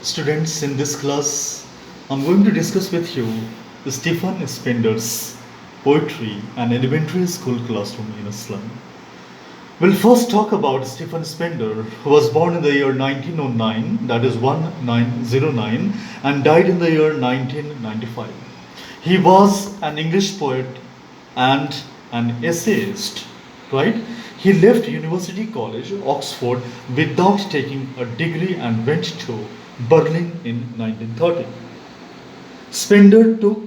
Students, in this class, I'm going to discuss with you Stephen Spender's poetry and elementary school classroom in Islam. We'll first talk about Stephen Spender, who was born in the year 1909, that is 1909, and died in the year 1995. He was an English poet and an essayist, right? He left University College, Oxford, without taking a degree and went to Berlin in 1930. Spender took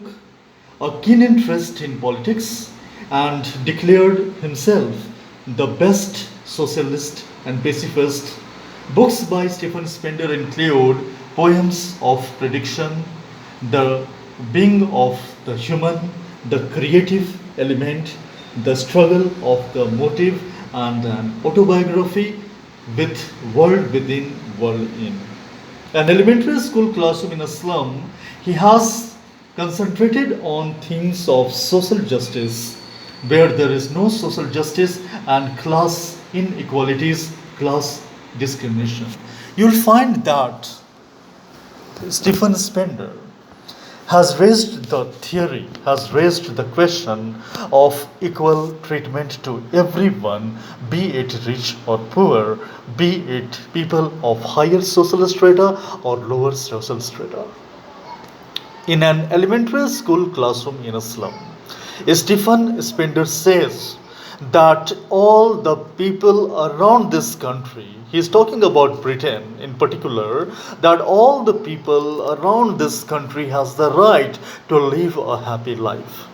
a keen interest in politics and declared himself the best socialist and pacifist. Books by Stephen Spender include Poems of Prediction, The Being of the Human, The Creative Element, The Struggle of the Motive, and an autobiography with World Within, World In. An elementary school classroom in a slum, he has concentrated on themes of social justice, where there is no social justice and class inequalities, class discrimination. You'll find that Stephen Spender has raised the question of equal treatment to everyone, be it rich or poor, be it people of higher social strata or lower social strata. In an elementary school classroom in a slum, Stephen Spender says that all the people around this country, he is talking about Britain in particular, that all the people around this country has the right to live a happy life.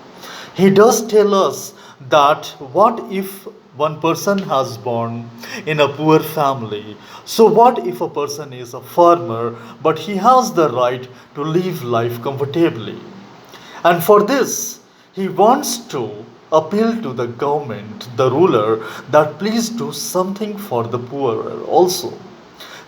He does tell us that what if one person has born in a poor family? So, what if a person is a farmer but he has the right to live life comfortably? And for this, he wants to appeal to the government, the ruler, that please do something for the poor also.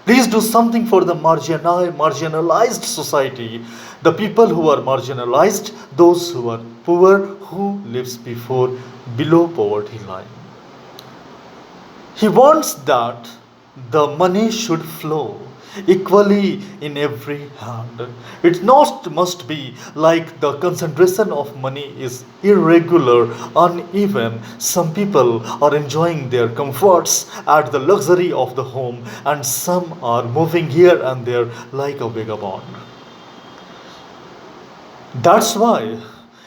Please do something for the marginalized society, the people who are marginalized, those who are poor, who lives below poverty line. He wants that the money should flow equally in every hand. It not must be like the concentration of money is irregular, uneven. Some people are enjoying their comforts at the luxury of the home, and some are moving here and there like a vagabond. That's why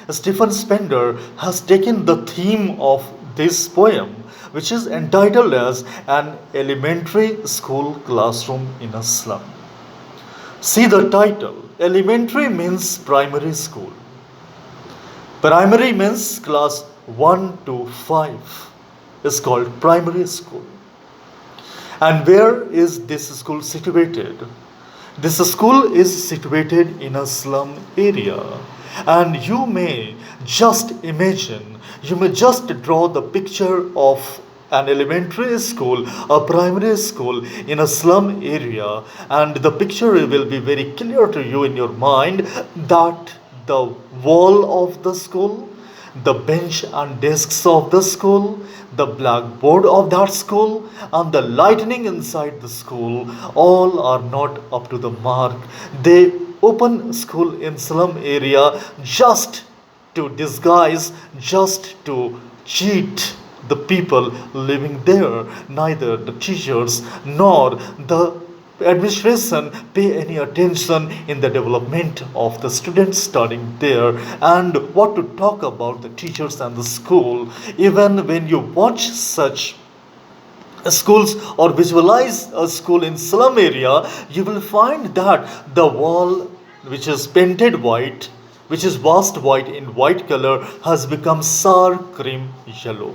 Stephen Spender has taken the theme of this poem, which is entitled as An Elementary School Classroom in a Slum. See the title. Elementary means primary school. Primary means class 1 to 5 is called primary school. And where is this school situated? This school is situated in a slum area. And you may just imagine, you may just draw the picture of an elementary school, a primary school in a slum area, and the picture will be very clear to you in your mind that the wall of the school, the bench and desks of the school, the blackboard of that school, and the lighting inside the school all are not up to the mark. They open school in slum area just to disguise, just to cheat the people living there. Neither the teachers nor the administration pay any attention in the development of the students studying there. And what to talk about the teachers and the school, even when you watch such schools or visualize a school in slum area, you will find that the wall, which is painted white, which is washed white in white color, has become sour cream yellow.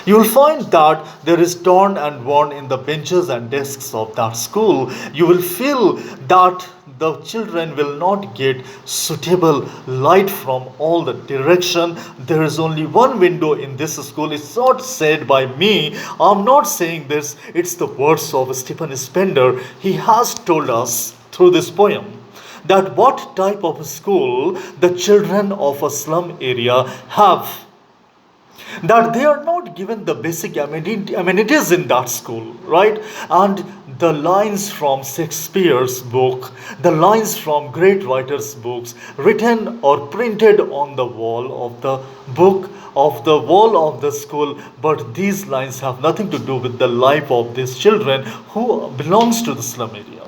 You will find that there is torn and worn in the benches and desks of that school. You will feel that the children will not get suitable light from all the direction. There is only one window in this school. It's not said by me. I'm not saying this. It's the words of Stephen Spender. He has told us through this poem that what type of school the children of a slum area have. that they are not given the basic amenities in that school, right? And the lines from Shakespeare's book, the lines from great writers' books, written or printed on the wall of the book, of the wall of the school, but these lines have nothing to do with the life of these children who belongs to the slum area.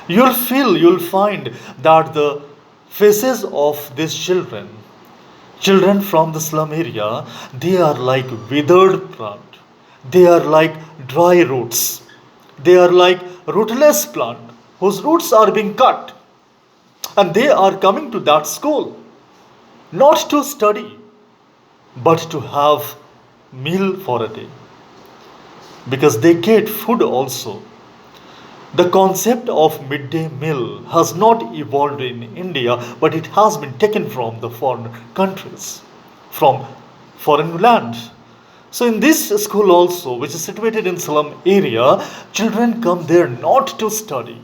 You'll find that the faces of these children from the slum area, they are like withered plant. They are like dry roots. They are like rootless plant whose roots are being cut. And they are coming to that school not to study but to have meal for a day, because they get food also. The concept of midday meal has not evolved in India, but it has been taken from the foreign countries, from foreign land. So in this school also, which is situated in slum area, children come there not to study,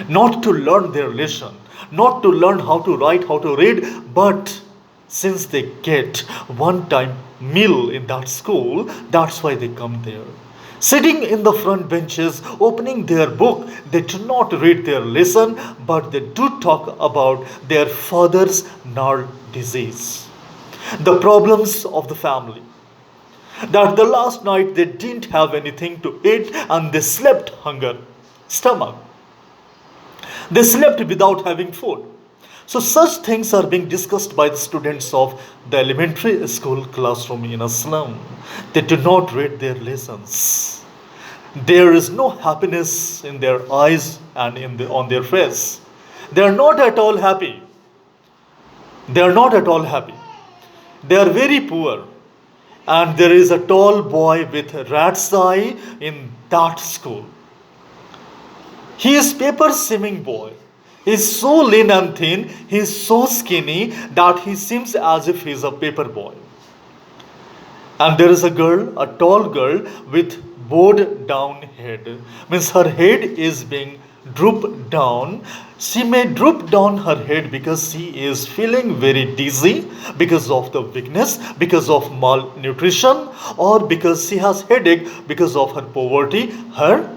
not to learn their lesson, not to learn how to write, how to read, but since they get one time meal in that school, that's why they come there. Sitting in the front benches, opening their book, they do not read their lesson, but they do talk about their father's gnarled disease, the problems of the family. That the last night they didn't have anything to eat and they slept hunger, stomach. They slept without having food. So such things are being discussed by the students of the elementary school classroom in a slum. They do not read their lessons. There is no happiness in their eyes and on their face. They are not at all happy. They are not at all happy. They are very poor. And there is a tall boy with rat's eye in that school. He is paper simming boy. He is so lean and thin, he is so skinny that he seems as if he is a paper boy. And there is a girl, a tall girl with bowed down head. Means her head is being drooped down. She may droop down her head because she is feeling very dizzy because of the weakness, because of malnutrition, or because she has headache because of her poverty. Her